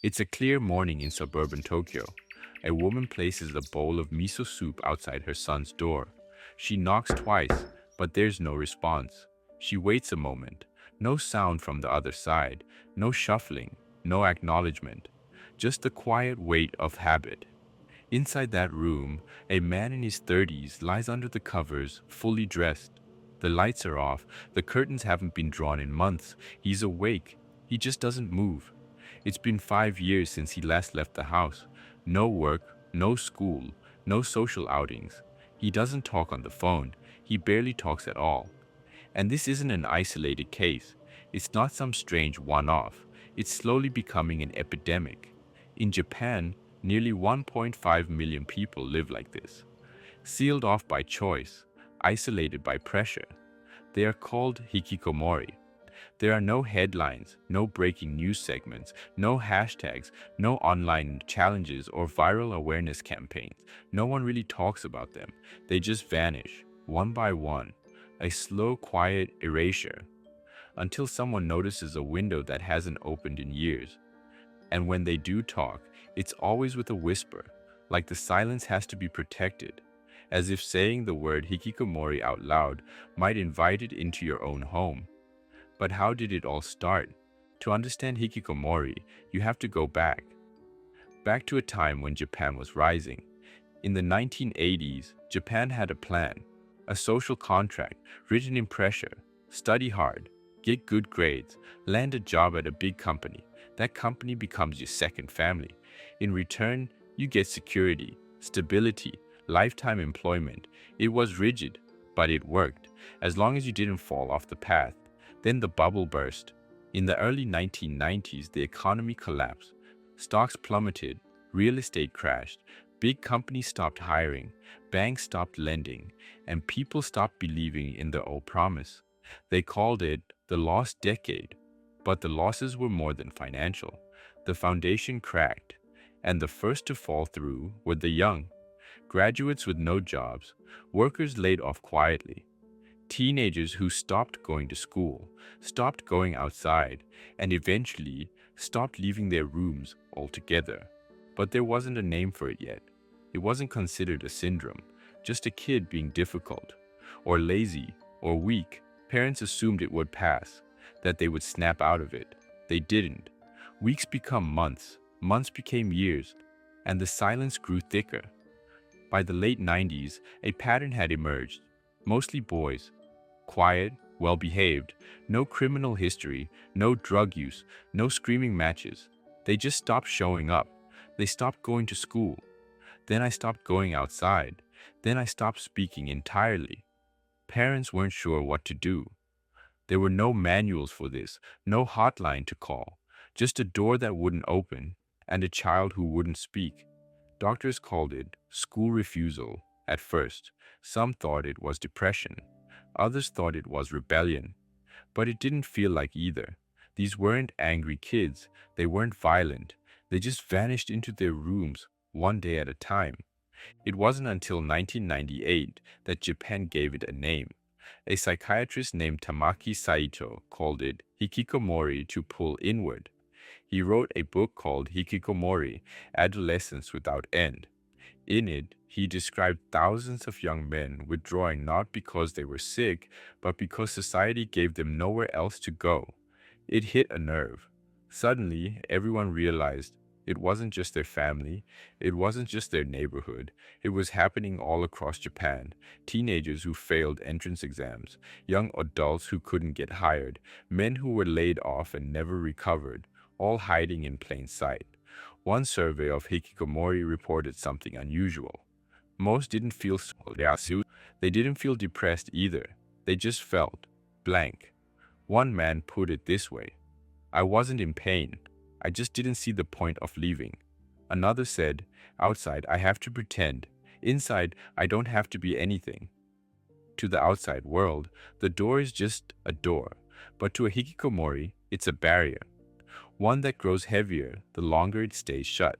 It's a clear morning in suburban Tokyo. A woman places a bowl of miso soup outside her son's door. She knocks twice, but there's no response. She waits a moment. No sound from the other side, no shuffling, no acknowledgement. Just the quiet weight of habit. Inside that room, a man in his 30s lies under the covers, fully dressed. The lights are off, the curtains haven't been drawn in months. He's awake, he just doesn't move. It's been 5 years since he last left the house. No work, no school, no social outings. He doesn't talk on the phone, he barely talks at all. And this isn't an isolated case. It's not some strange one-off. It's slowly becoming an epidemic. In Japan, nearly 1.5 million people live like this, sealed off by choice, isolated by pressure. They are called hikikomori. There are no headlines, no breaking news segments, no hashtags, no online challenges or viral awareness campaigns. No one really talks about them. They just vanish, one by one. A slow, quiet erasure, until someone notices a window that hasn't opened in years. And when they do talk, it's always with a whisper, like the silence has to be protected, as if saying the word hikikomori out loud might invite it into your own home. But how did it all start? To understand hikikomori, you have to go back to a time when Japan was rising. In the 1980s, Japan had a plan, a social contract written in pressure: study hard, get good grades, land a job at a big company. That company becomes your second family. In return, you get security, stability, lifetime employment. It was rigid, but it worked, as long as you didn't fall off the path. Then the bubble burst. In the early 1990s, the economy collapsed. Stocks plummeted, real estate crashed, big companies stopped hiring, banks stopped lending, and people stopped believing in the old promise. They called it the lost decade. But the losses were more than financial. The foundation cracked, and the first to fall through were the young. Graduates with no jobs, workers laid off quietly, teenagers who stopped going to school, stopped going outside, and eventually stopped leaving their rooms altogether. But there wasn't a name for it yet. It wasn't considered a syndrome, just a kid being difficult, or lazy, or weak. Parents assumed it would pass, that they would snap out of it. They didn't. Weeks become months, months became years, and the silence grew thicker. By the late 90s, a pattern had emerged. Mostly boys. Quiet, well-behaved, no criminal history, no drug use, no screaming matches. They just stopped showing up. They stopped going to school. Then I stopped going outside. Then I stopped speaking entirely. Parents weren't sure what to do. There were no manuals for this, no hotline to call, just a door that wouldn't open and a child who wouldn't speak. Doctors called it school refusal at first. Some thought it was depression. Others thought it was rebellion. But it didn't feel like either. These weren't angry kids. They weren't violent. They just vanished into their rooms one day at a time. It wasn't until 1998 that Japan gave it a name. A psychiatrist named Tamaki Saito called it Hikikomori, to pull inward. He wrote a book called Hikikomori, Adolescence Without End. In it, he described thousands of young men withdrawing not because they were sick, but because society gave them nowhere else to go. It hit a nerve. Suddenly, everyone realized it wasn't just their family, it wasn't just their neighborhood, it was happening all across Japan. Teenagers who failed entrance exams, young adults who couldn't get hired, men who were laid off and never recovered, all hiding in plain sight. One survey of Hikikomori reported something unusual. Most didn't feel so. They didn't feel depressed either. They just felt blank. One man put it this way: I wasn't in pain. I just didn't see the point of leaving. Another said, outside I have to pretend. Inside I don't have to be anything. To the outside world, the door is just a door. But to a hikikomori, it's a barrier. One that grows heavier the longer it stays shut.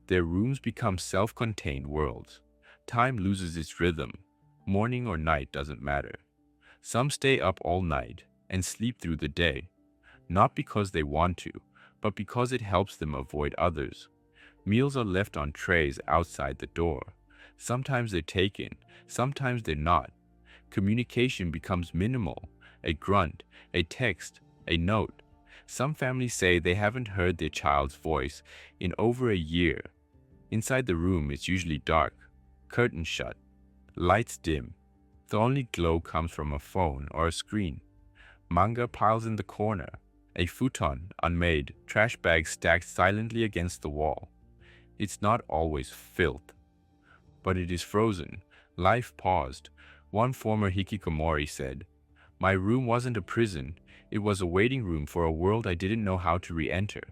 Their rooms become self-contained worlds. Time loses its rhythm. Morning or night doesn't matter. Some stay up all night and sleep through the day. Not because they want to, but because it helps them avoid others. Meals are left on trays outside the door. Sometimes they're taken, sometimes they're not. Communication becomes minimal, a grunt, a text, a note. Some families say they haven't heard their child's voice in over a year. Inside the room, it's usually dark, curtains shut, lights dim. The only glow comes from a phone or a screen. Manga piles in the corner, a futon unmade, trash bags stacked silently against the wall. It's not always filth, but it is frozen. Life paused. One former Hikikomori said, "My room wasn't a prison, it was a waiting room for a world I didn't know how to re-enter."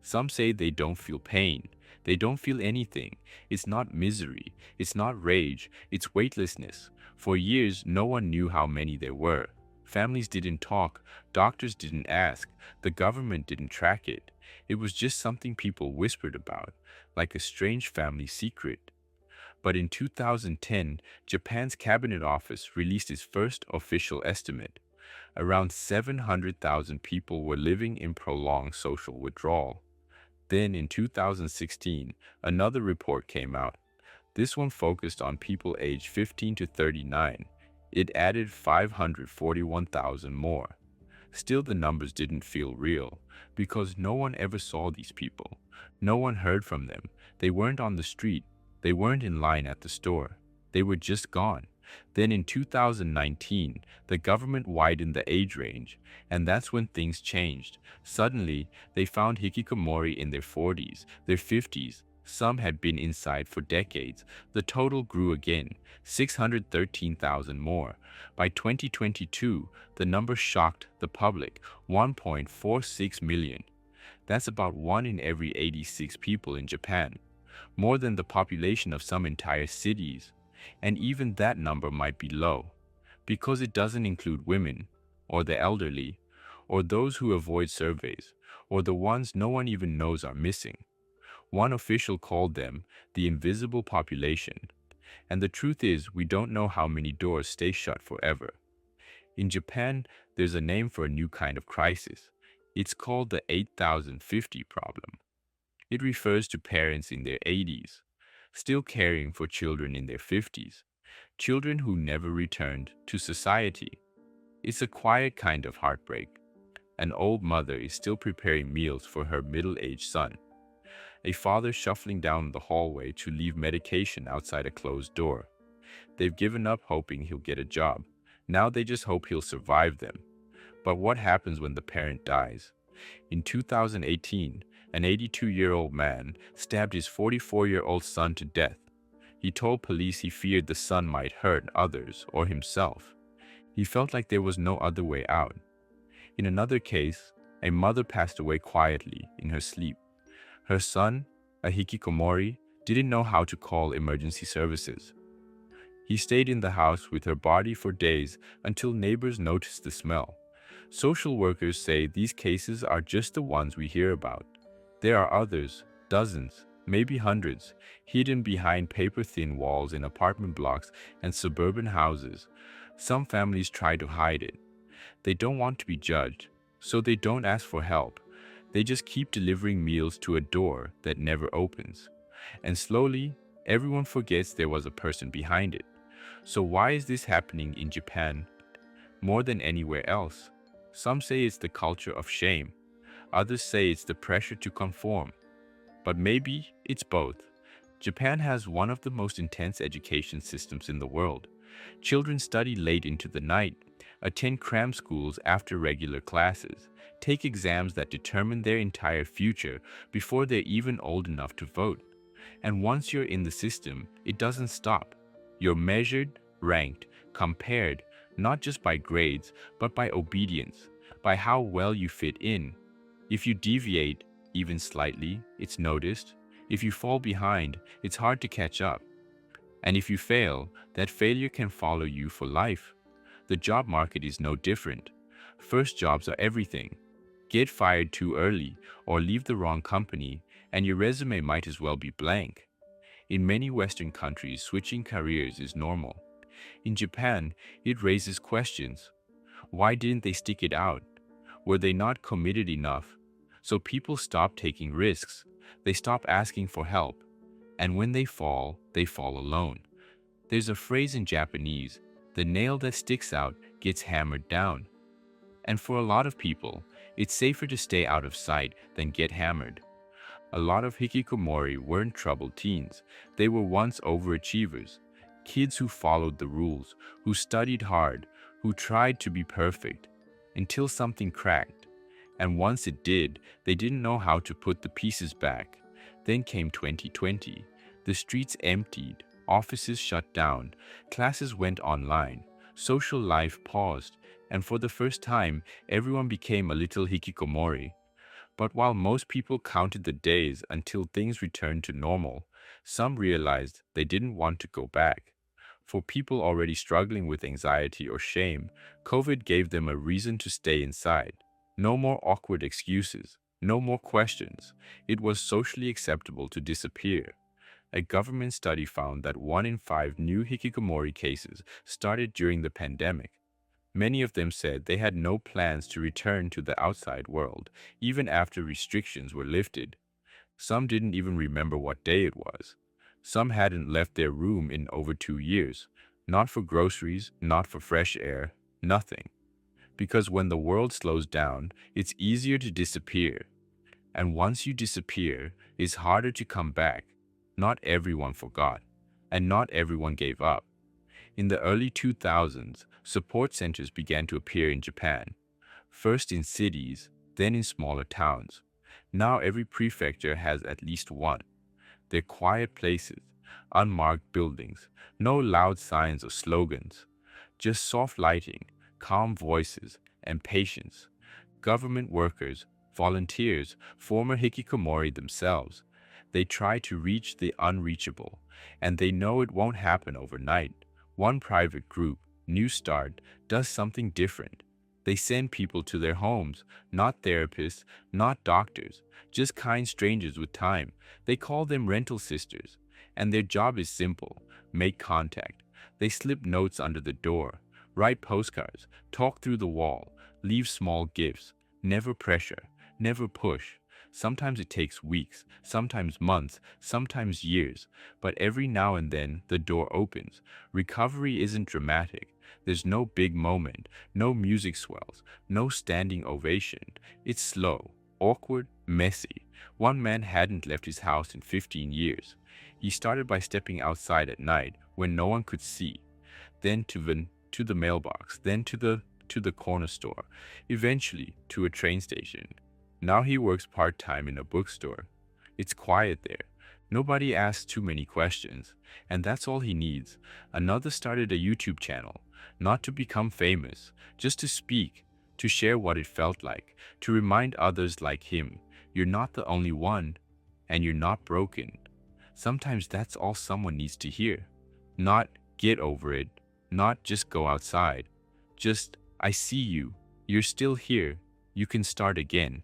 Some say they don't feel pain. They don't feel anything. It's not misery. It's not rage. It's weightlessness. For years, no one knew how many there were. Families didn't talk. Doctors didn't ask. The government didn't track it. It was just something people whispered about, like a strange family secret. But in 2010, Japan's Cabinet Office released its first official estimate. Around 700,000 people were living in prolonged social withdrawal. Then in 2016, another report came out. This one focused on people aged 15 to 39. It added 541,000 more. Still, the numbers didn't feel real, because no one ever saw these people. No one heard from them. They weren't on the street. They weren't in line at the store. They were just gone. Then in 2019, the government widened the age range, and that's when things changed. Suddenly, they found Hikikomori in their 40s, their 50s. Some had been inside for decades. The total grew again, 613,000 more. By 2022, the number shocked the public, 1.46 million. That's about 1 in every 86 people in Japan, more than the population of some entire cities. And even that number might be low, because it doesn't include women, or the elderly, or those who avoid surveys, or the ones no one even knows are missing. One official called them the invisible population. And the truth is, we don't know how many doors stay shut forever. In Japan, there's a name for a new kind of crisis. It's called the 8050 problem. It refers to parents in their 80s, still caring for children in their 50s, children who never returned to society. It's a quiet kind of heartbreak. An old mother is still preparing meals for her middle-aged son. A father shuffling down the hallway to leave medication outside a closed door. They've given up hoping he'll get a job. Now they just hope he'll survive them. But what happens when the parent dies? In 2018, an 82-year-old man stabbed his 44-year-old son to death. He told police he feared the son might hurt others or himself. He felt like there was no other way out. In another case, a mother passed away quietly in her sleep. Her son, a hikikomori, didn't know how to call emergency services. He stayed in the house with her body for days until neighbors noticed the smell. Social workers say these cases are just the ones we hear about. There are others, dozens, maybe hundreds, hidden behind paper-thin walls in apartment blocks and suburban houses. Some families try to hide it. They don't want to be judged, so they don't ask for help. They just keep delivering meals to a door that never opens. And slowly, everyone forgets there was a person behind it. So why is this happening in Japan more than anywhere else? Some say it's the culture of shame. Others say it's the pressure to conform. But maybe it's both. Japan has one of the most intense education systems in the world. Children study late into the night, attend cram schools after regular classes, take exams that determine their entire future before they're even old enough to vote. And once you're in the system, it doesn't stop. You're measured, ranked, compared, not just by grades, but by obedience, by how well you fit in. If you deviate, even slightly, it's noticed. If you fall behind, it's hard to catch up. And if you fail, that failure can follow you for life. The job market is no different. First jobs are everything. Get fired too early or leave the wrong company, and your resume might as well be blank. In many Western countries, switching careers is normal. In Japan, it raises questions. Why didn't they stick it out? Were they not committed enough? So people stop taking risks. They stop asking for help. And when they fall alone. There's a phrase in Japanese, the nail that sticks out gets hammered down. And for a lot of people, it's safer to stay out of sight than get hammered. A lot of hikikomori weren't troubled teens. They were once overachievers. Kids who followed the rules, who studied hard, who tried to be perfect, until something cracked. And once it did, they didn't know how to put the pieces back. Then came 2020. The streets emptied, offices shut down, classes went online, social life paused, and for the first time, everyone became a little hikikomori. But while most people counted the days until things returned to normal, some realized they didn't want to go back. For people already struggling with anxiety or shame, COVID gave them a reason to stay inside. No more awkward excuses, no more questions. It was socially acceptable to disappear. A government study found that 1 in 5 new hikikomori cases started during the pandemic. Many of them said they had no plans to return to the outside world, even after restrictions were lifted. Some didn't even remember what day it was. Some hadn't left their room in over 2 years. Not for groceries, not for fresh air, nothing. Because when the world slows down, it's easier to disappear. And once you disappear, it's harder to come back. Not everyone forgot, and not everyone gave up. In the early 2000s, support centers began to appear in Japan, first in cities, then in smaller towns. Now every prefecture has at least one. They're quiet places, unmarked buildings, no loud signs or slogans, just soft lighting, calm voices, and patience. Government workers, volunteers, former hikikomori themselves, they try to reach the unreachable, and they know it won't happen overnight. One private group, New Start, does something different. They send people to their homes, not therapists, not doctors, just kind strangers with time. They call them rental sisters, and their job is simple: make contact. They slip notes under the door, write postcards, talk through the wall, leave small gifts. Never pressure, never push. Sometimes it takes weeks, sometimes months, sometimes years, but every now and then the door opens. Recovery isn't dramatic. There's no big moment, no music swells, no standing ovation. It's slow, awkward, messy. One man hadn't left his house in 15 years. He started by stepping outside at night when no one could see, then to the mailbox, then to the corner store, eventually to a train station. Now he works part-time in a bookstore. It's quiet there. Nobody asks too many questions, and that's all he needs. Another started a YouTube channel, not to become famous, just to speak, to share what it felt like, to remind others like him, you're not the only one, and you're not broken. Sometimes that's all someone needs to hear. Not get over it, not just go outside. Just, I see you, you're still here, you can start again.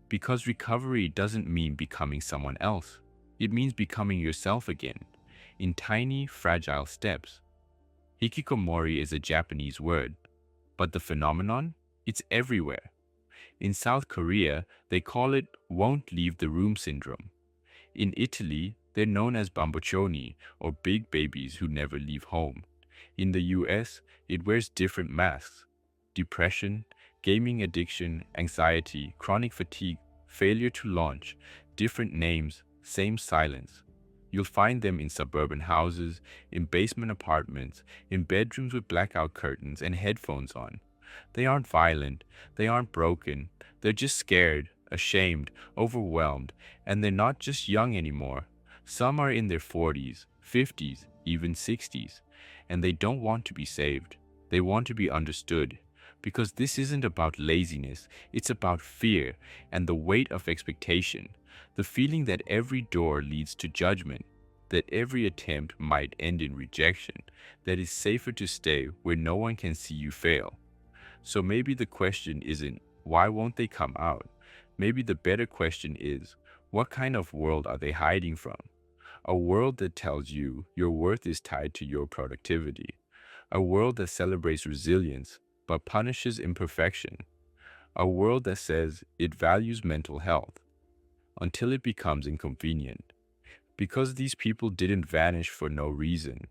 Because recovery doesn't mean becoming someone else. It means becoming yourself again, in tiny, fragile steps. Hikikomori is a Japanese word, but the phenomenon? It's everywhere. In South Korea, they call it won't leave the room syndrome. In Italy, they're known as bamboccioni, or big babies who never leave home. In the US, it wears different masks: depression, gaming addiction, anxiety, chronic fatigue, failure to launch, different names, same silence. You'll find them in suburban houses, in basement apartments, in bedrooms with blackout curtains and headphones on. They aren't violent, they aren't broken, they're just scared, ashamed, overwhelmed, and they're not just young anymore. Some are in their 40s, 50s, even 60s, and they don't want to be saved. They want to be understood. Because this isn't about laziness, it's about fear and the weight of expectation, the feeling that every door leads to judgment, that every attempt might end in rejection, that it's safer to stay where no one can see you fail. So maybe the question isn't, why won't they come out? Maybe the better question is, what kind of world are they hiding from? A world that tells you your worth is tied to your productivity. A world that celebrates resilience but punishes imperfection. A world that says it values mental health until it becomes inconvenient. Because these people didn't vanish for no reason.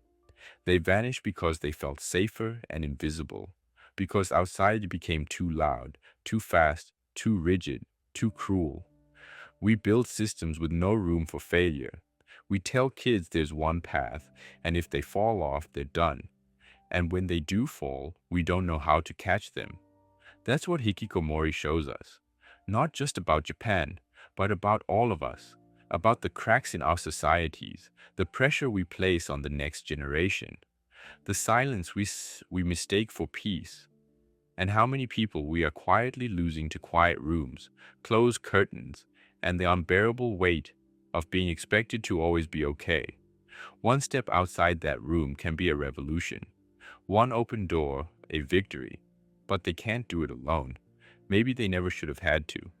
They vanished because they felt safer and invisible. Because outside it became too loud, too fast, too rigid, too cruel. We build systems with no room for failure. We tell kids there's one path, and if they fall off, they're done. And when they do fall, we don't know how to catch them. That's what Hikikomori shows us. Not just about Japan, but about all of us. About the cracks in our societies, the pressure we place on the next generation, the silence we mistake for peace, and how many people we are quietly losing to quiet rooms, closed curtains, and the unbearable weight of being expected to always be okay. One step outside that room can be a revolution. One open door, a victory. But they can't do it alone. Maybe they never should have had to.